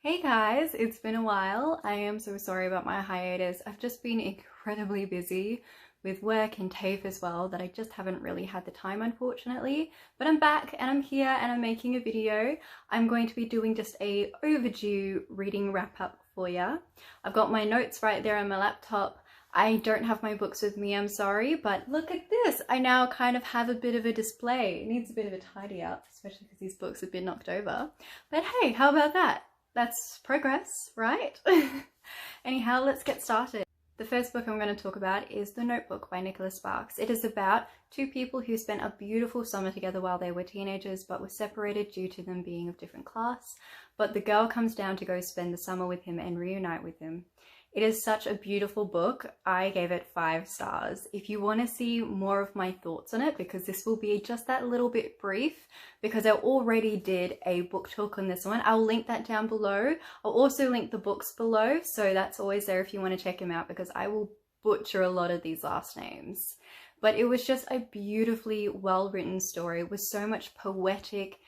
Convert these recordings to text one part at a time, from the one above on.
Hey guys, it's been a while. I am so sorry about my hiatus. I've just been incredibly busy with work and TAFE as well that I just haven't really had the time, unfortunately. But I'm back and I'm here and I'm making a video. I'm going to be doing just a overdue reading wrap up for you. I've got my notes right there on my laptop. I don't have my books with me, I'm sorry, but look at this. I now kind of have a bit of a display. It needs a bit of a tidy up, especially because these books have been knocked over. But hey, how about that? That's progress, right? Anyhow, let's get started. The first book I'm going to talk about is The Notebook by Nicholas Sparks. It is about two people who spent a beautiful summer together while they were teenagers but were separated due to them being of different class. But the girl comes down to go spend the summer with him and reunite with him. It is such a beautiful book. I gave it 5 stars. If you want to see more of my thoughts on it, because this will be just that little bit brief, because I already did a book talk on this one, I'll link that down below. I'll also link the books below, so that's always there if you want to check them out, because I will butcher a lot of these last names. But it was just a beautifully well-written story with so much poetic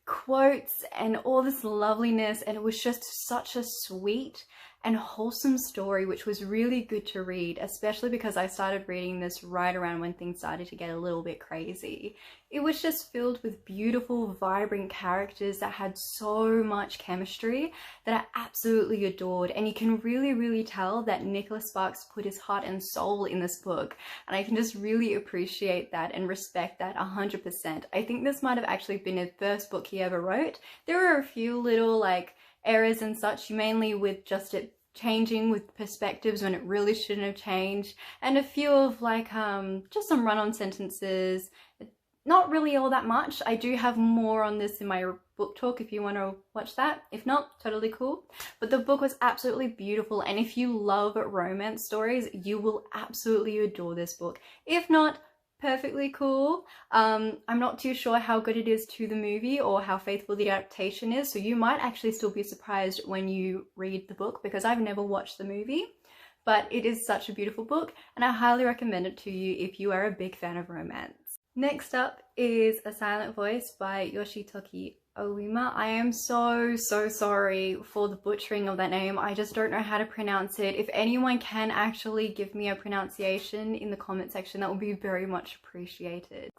quotes and all this loveliness, and it was just such a sweet and wholesome story, which was really good to read, especially because I started reading this right around when things started to get a little bit crazy. It was just filled with beautiful, vibrant characters that had so much chemistry that I absolutely adored, and you can really tell that Nicholas Sparks put his heart and soul in this book, and I can just really appreciate that and respect that 100%. I think this might have actually been his first book he ever wrote. There were a few little errors and such, mainly with just it changing with perspectives when it really shouldn't have changed, and a few of just some run-on sentences. Not really all that much. I do have more on this in my book talk if you want to watch that. If not, totally cool. But the book was absolutely beautiful, and if you love romance stories, you will absolutely adore this book. If not, perfectly cool. I'm not too sure how good it is to the movie or how faithful the adaptation is, so you might actually still be surprised when you read the book, because I've never watched the movie. But it is such a beautiful book, and I highly recommend it to you if you are a big fan of romance. Next up is A Silent Voice by Yoshitoki Oima. I am so sorry for the butchering of that name. I just don't know how to pronounce it. If anyone can actually give me a pronunciation in the comment section, that would be very much appreciated.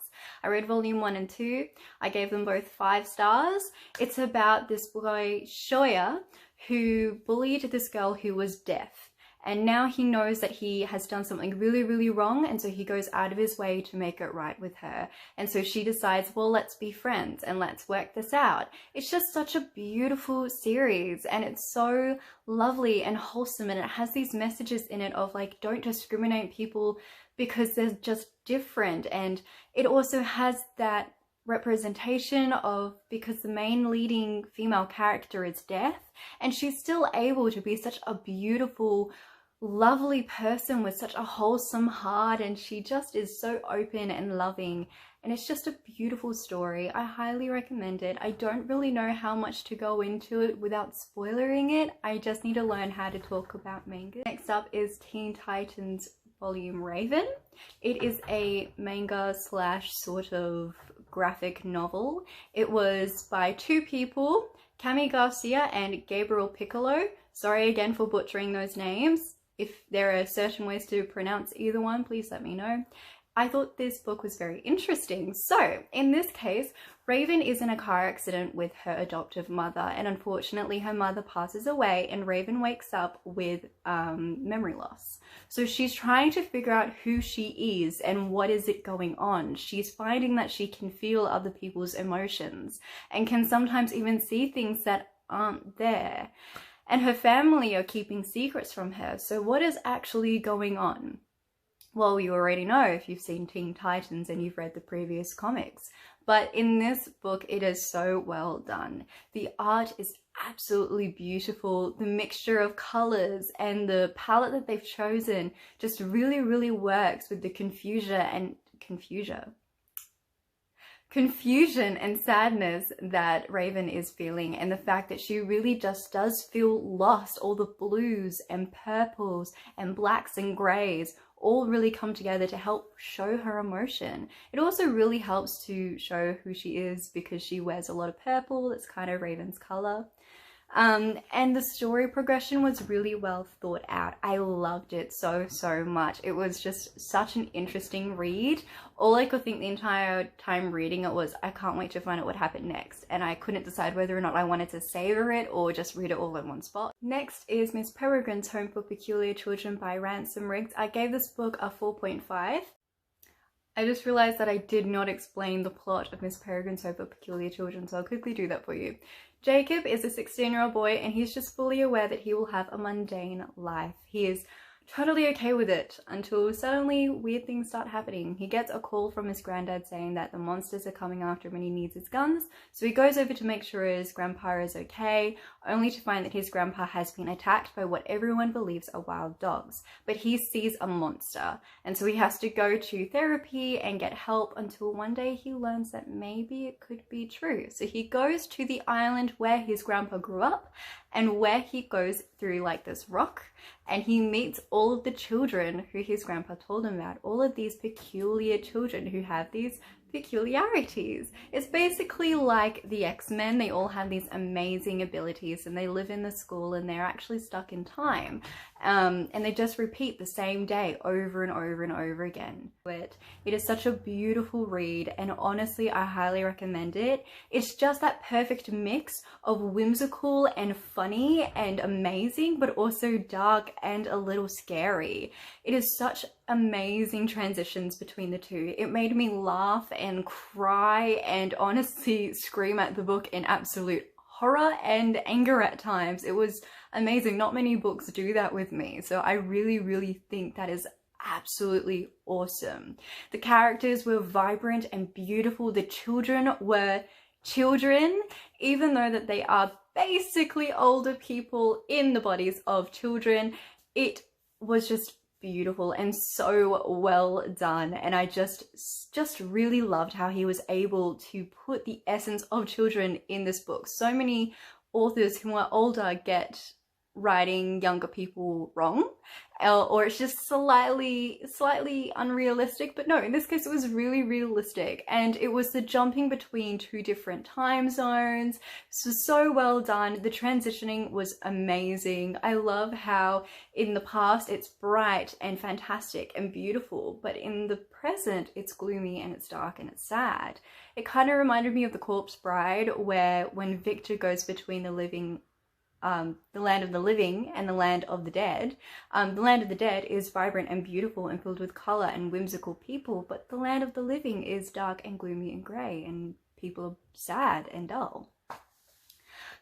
I read volume 1 and 2. I gave them both 5 stars. It's about this boy, Shoya, who bullied this girl who was deaf. And now he knows that he has done something really wrong, and so he goes out of his way to make it right with her. And so she decides, well, let's be friends and let's work this out. It's just such a beautiful series, and it's so lovely and wholesome, and it has these messages in it of don't discriminate people because they're just different. And it also has that representation of, because the main leading female character is deaf, and she's still able to be such a beautiful, lovely person with such a wholesome heart, and she just is so open and loving, and it's just a beautiful story. I highly recommend it. I don't really know how much to go into it without spoiling it. I just need to learn how to talk about manga. Next up is Teen Titans Volume Raven. It is a manga slash sort of graphic novel. It was by 2 people, Garcia and Grabriel Picolo. Sorry again for butchering those names. If there are certain ways to pronounce either one, please let me know. I thought this book was very interesting. So, in this case, Raven is in a car accident with her adoptive mother, and unfortunately her mother passes away and Raven wakes up with memory loss. So she's trying to figure out who she is and what is it going on. She's finding that she can feel other people's emotions and can sometimes even see things that aren't there. And her family are keeping secrets from her. So what is actually going on? Well, you already know if you've seen Teen Titans and you've read the previous comics. But in this book, it is so well done. The art is absolutely beautiful. The mixture of colors and the palette that they've chosen just really works with the confusion and sadness that Raven is feeling, and the fact that she really just does feel lost. All the blues and purples and blacks and greys all really come together to help show her emotion. It also really helps to show who she is because she wears a lot of purple. It's kind of Raven's color. And the story progression was really well thought out. I loved it so much. It was just such an interesting read. All I could think the entire time reading it was, I can't wait to find out what happened next, and I couldn't decide whether or not I wanted to savor it or just read it all in one spot. Next is Miss Perigrin's Home for Peculiar Children by Ransom. I gave this book a 4.5. I just realized that I did not explain the plot of Miss Perigrin's Home for Peculiar Children, so I'll quickly do that for you. Jacob is a 16-year-old boy, and he's just fully aware that he will have a mundane life. He is totally okay with it until suddenly weird things start happening. He gets a call from his granddad saying that the monsters are coming after him and he needs his guns. So he goes over to make sure his grandpa is okay, only to find that his grandpa has been attacked by what everyone believes are wild dogs. But he sees a monster, and so he has to go to therapy and get help until one day he learns that maybe it could be true. So he goes to the island where his grandpa grew up, and where he goes through like this rock, and he meets all of the children who his grandpa told him about, all of these peculiar children who have these peculiarities. It's basically like the X-Men. They all have these amazing abilities, and they live in the school, and they're actually stuck in time, and they just repeat the same day over and over and over again. But it is such a beautiful read, and honestly I highly recommend it. It's just that perfect mix of whimsical and funny and amazing, but also dark and a little scary. It is such amazing transitions between the two. It made me laugh and cry and honestly scream at the book in absolute horror and anger at times. It was amazing. Not many books do that with me, so I really think that is absolutely awesome. The characters were vibrant and beautiful. The children were children, even though that they are basically older people in the bodies of children. It was just beautiful and so well done, and I just really loved how he was able to put the essence of children in this book. So many authors who are older get writing younger people wrong, or it's just slightly unrealistic, but no, in this case it was really realistic, and it was the jumping between two different time zones. This was so well done. The transitioning was amazing. I love how in the past it's bright and fantastic and beautiful, but in the present it's gloomy and it's dark and it's sad. It kind of reminded me of The Corpse Bride, where when Victor goes between the land of the living and the land of the dead. The land of the dead is vibrant and beautiful and filled with colour and whimsical people, but the land of the living is dark and gloomy and grey, and people are sad and dull.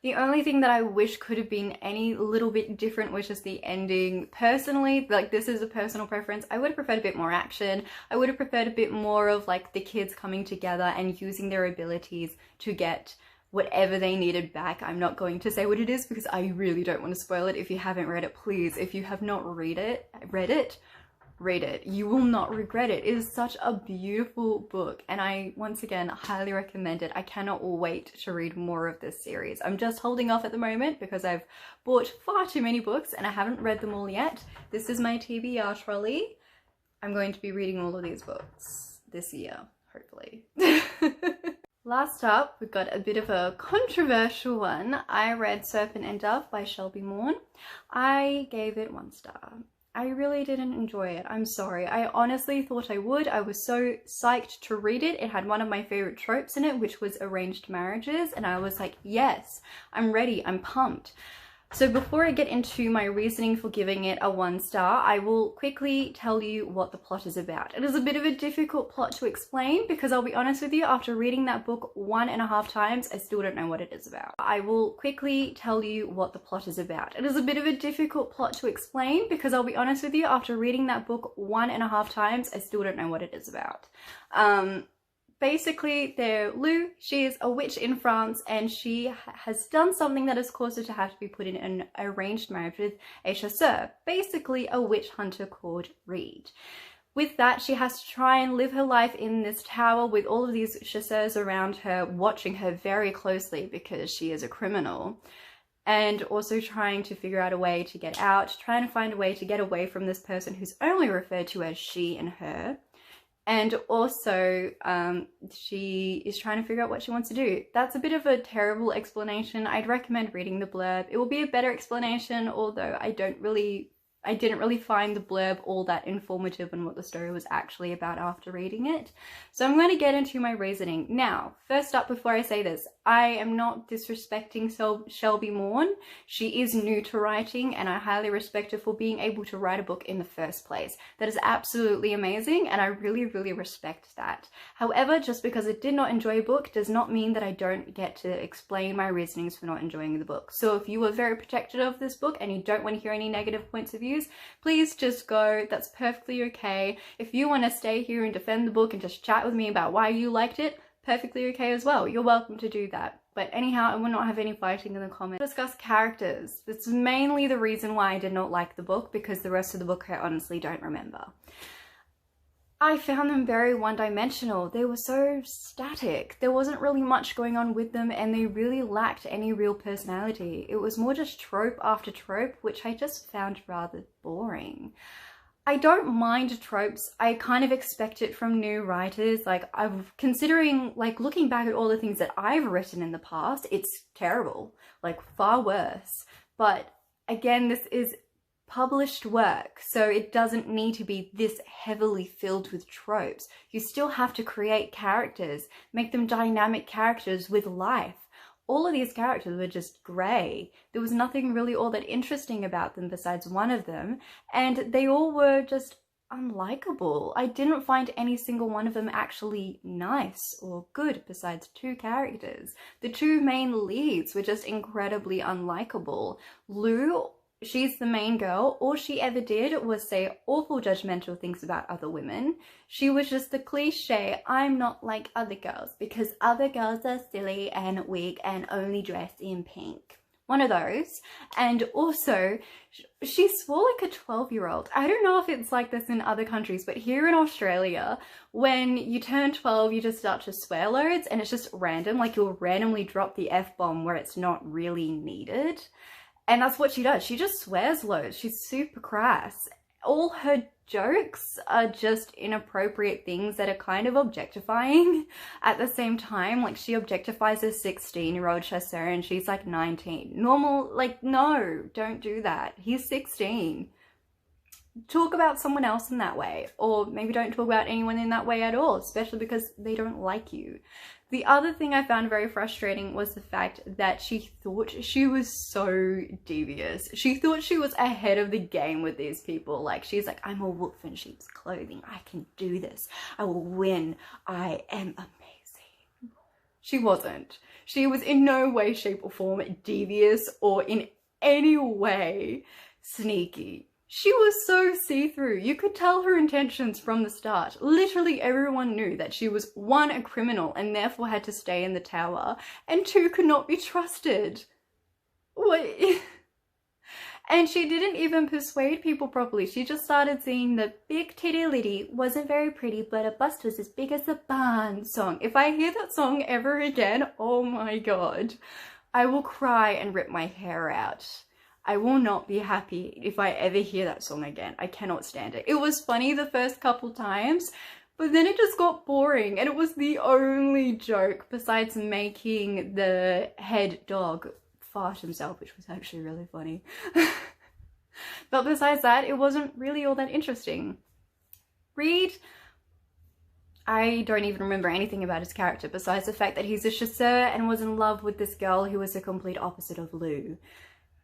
The only thing that I wish could have been any little bit different was just the ending. Personally, like, this is a personal preference, I would have preferred a bit more action. I would have preferred a bit more of like the kids coming together and using their abilities to get whatever they needed back. I'm not going to say what it is because I really don't want to spoil it. If you haven't read it, please, if you have not read it, read it. You will not regret it. It is such a beautiful book, and I once again highly recommend it. I cannot wait to read more of this series. I'm just holding off at the moment because I've bought far too many books and I haven't read them all yet. This is my TBR trolley. I'm going to be reading all of these books this year, hopefully. Last up, we've got a bit of a controversial one. I read Serpent and Dove by Shelby. I gave it 1 star. I really didn't enjoy it. I'm sorry. I honestly thought I would. I was so psyched to read it. It had one of my favorite tropes in it, which was arranged marriages, and I was like, yes, I'm ready, I'm pumped. So before I get into my reasoning for giving it a 1 star, I will quickly tell you what the plot is about. It is a bit of a difficult plot to explain because I'll be honest with you, after reading that book 1.5 times, I still don't know what it is about. I will quickly tell you what the plot is about. It is a bit of a difficult plot to explain because I'll be honest with you, after reading that book 1.5 times, I still don't know what it is about. Basically, Lou, she is a witch in France, and she has done something that has caused her to have to be put in an arranged marriage with a chasseur, basically a witch hunter called Reed. With that, she has to try and live her life in this tower with all of these chasseurs around her, watching her very closely because she is a criminal, and also trying to figure out a way to get out, trying to find a way to get away from this person who's only referred to as she and her. And also, she is trying to figure out what she wants to do. That's a bit of a terrible explanation. I'd recommend reading the blurb. It will be a better explanation, although I didn't really find the blurb all that informative on what the story was actually about after reading it. So I'm going to get into my reasoning. Now, first up, before I say this, I am not disrespecting Shelby Morn. She is new to writing, and I highly respect her for being able to write a book in the first place. That is absolutely amazing, and I really, really respect that. However, just because I did not enjoy a book does not mean that I don't get to explain my reasonings for not enjoying the book. So if you are very protective of this book and you don't want to hear any negative points of view, please just go. That's perfectly okay. If you want to stay here and defend the book and just chat with me about why you liked it, perfectly okay as well. You're welcome to do that. But anyhow, I will not have any fighting in the comments. Discuss characters. That's mainly the reason why I did not like the book, because the rest of the book I honestly don't remember. I found them very one-dimensional. They were so static. There wasn't really much going on with them, and they really lacked any real personality. It was more just trope after trope, which I just found rather boring. I don't mind tropes. I kind of expect it from new writers. Like, considering, like, looking back at all the things that I've written in the past, it's terrible. Like, far worse. But again, this is published work, so it doesn't need to be this heavily filled with tropes. You still have to create characters, make them dynamic characters with life. All of these characters were just grey. There was nothing really all that interesting about them besides one of them, and they all were just unlikable. I didn't find any single one of them actually nice or good besides two characters. The two main leads were just incredibly unlikable. Lou, she's the main girl. All she ever did was say awful judgmental things about other women. She was just the cliche, I'm not like other girls because other girls are silly and weak and only dress in pink. One of those. And also, she swore like a 12-year-old. I don't know if it's like this in other countries, but here in Australia, when you turn 12, you just start to swear loads, and it's just random. Like, you'll randomly drop the F-bomb where it's not really needed. And that's what she does. She just swears loads. She's super crass. All her jokes are just inappropriate things that are kind of objectifying at the same time. Like, she objectifies a 16-year-old chasseur and she's like 19. Normal, like, no, don't do that. He's 16. Talk about someone else in that way, or maybe don't talk about anyone in that way at all, especially because they don't like you. The other thing I found very frustrating was the fact that she thought she was so devious. She thought she was ahead of the game with these people. Like, she's like, I'm a wolf in sheep's clothing. I can do this. I will win. I am amazing. She wasn't. She was in no way, shape or form devious or in any way sneaky. She was so see-through. You could tell her intentions from the start. Literally everyone knew that she was, 1, a criminal and therefore had to stay in the tower, and 2, could not be trusted. What? And she didn't even persuade people properly. She just started singing the Big Titty Liddy wasn't very pretty, but her bust was as big as the barn song. If I hear that song ever again, oh my god, I will cry and rip my hair out. I will not be happy if I ever hear that song again. I cannot stand it. It was funny the first couple times, but then it just got boring, and it was the only joke besides making the head dog fart himself, which was actually really funny. But besides that, it wasn't really all that interesting. Reed, I don't even remember anything about his character besides the fact that he's a chasseur and was in love with this girl who was the complete opposite of Lou.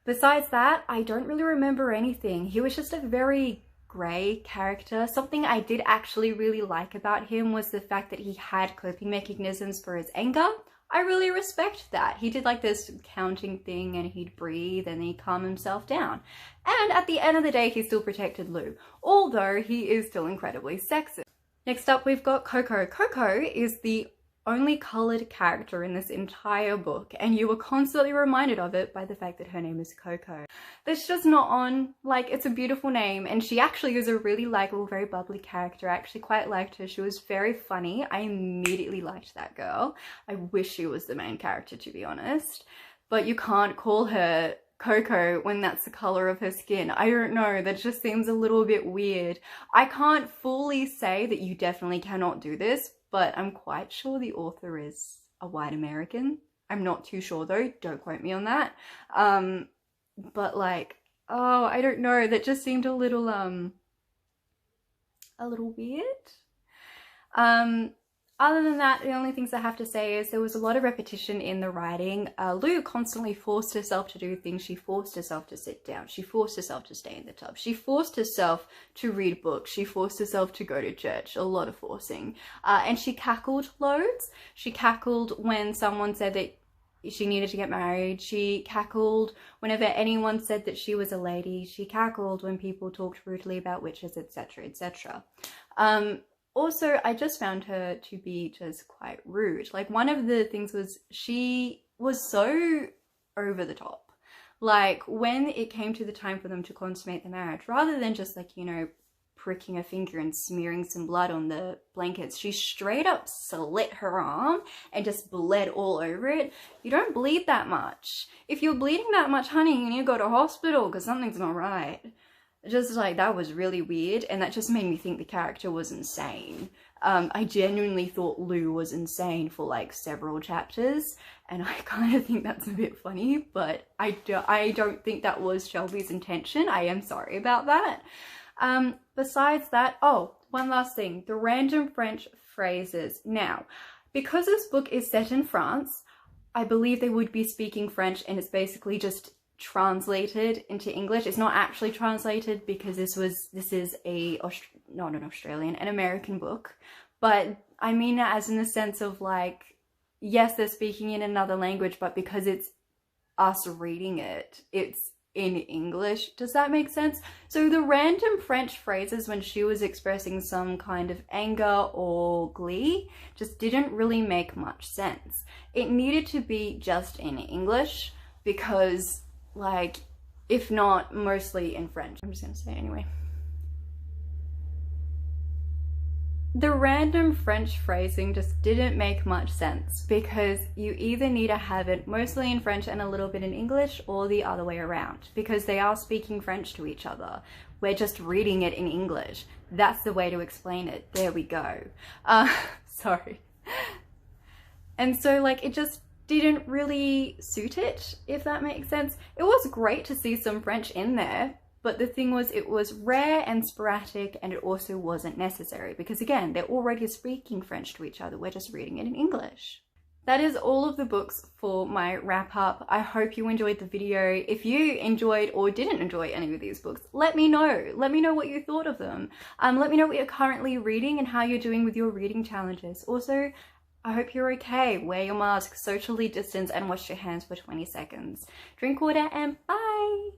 Besides that, I don't really remember anything. He was just a very grey character. Something I did actually really like about him was the fact that he had coping mechanisms for his anger. I really respect that. He did like this counting thing, and he'd breathe and he'd calm himself down. And at the end of the day, he still protected Lou, although he is still incredibly sexist. Next up, we've got Coco. Coco is the only coloured character in this entire book, and you were constantly reminded of it by the fact that her name is Coco. That's just not on. Like, it's a beautiful name, and she actually is a really likeable, very bubbly character. I actually quite liked her. She was very funny. I immediately liked that girl. I wish she was the main character, to be honest, but you can't call her Coco when that's the color of her skin. I don't know, that just seems a little bit weird. I can't fully say that you definitely cannot do this, but I'm quite sure the author is a white American. I'm not too sure though, don't quote me on that. But like, oh, I don't know, that just seemed a little weird. Other than that, the only things I have to say is there was a lot of repetition in the writing. Lou constantly forced herself to do things. She forced herself to sit down. She forced herself to stay in the tub. She forced herself to read books. She forced herself to go to church. A lot of forcing. And she cackled loads. She cackled when someone said that she needed to get married. She cackled whenever anyone said that she was a lady. She cackled when people talked brutally about witches, etc., etc. Also, I just found her to be just quite rude. Like, one of the things was she was so over the top. Like, when it came to the time for them to consummate the marriage, rather than just like, you know, pricking a finger and smearing some blood on the blankets, she straight up slit her arm and just bled all over it. You don't bleed that much. If you're bleeding that much, honey, you need to go to hospital because something's not right. Just like, that was really weird, and that just made me think the character was insane. I genuinely thought Lou was insane for like several chapters, and I kind of think that's a bit funny, but I don't think that was Shelby's intention. I am sorry about that. Besides that, oh, one last thing, the random French phrases. Now, because this book is set in France, I believe they would be speaking French, and it's basically just translated into English. It's not actually translated because this is not an Australian, an American book, but I mean it as in the sense of like, yes, they're speaking in another language, but because it's us reading it, it's in English. Does that make sense? So the random French phrases when she was expressing some kind of anger or glee just didn't really make much sense. It needed to be just in English because, like, if not, mostly in French. I'm just gonna say it anyway. The random French phrasing just didn't make much sense because you either need to have it mostly in French and a little bit in English, or the other way around, because they are speaking French to each other. We're just reading it in English. That's the way to explain it. There we go. Sorry. And so, like, it just didn't really suit it, if that makes sense. It was great to see some French in there, but the thing was, it was rare and sporadic, and it also wasn't necessary because, again, they're already speaking French to each other. We're just reading it in English. That is all of the books for my wrap up. I hope you enjoyed the video. If you enjoyed or didn't enjoy any of these books, let me know. Let me know what you thought of them. Let me know what you're currently reading and how you're doing with your reading challenges. Also, I hope you're okay. Wear your mask, socially distance, and wash your hands for 20 seconds. Drink water and bye!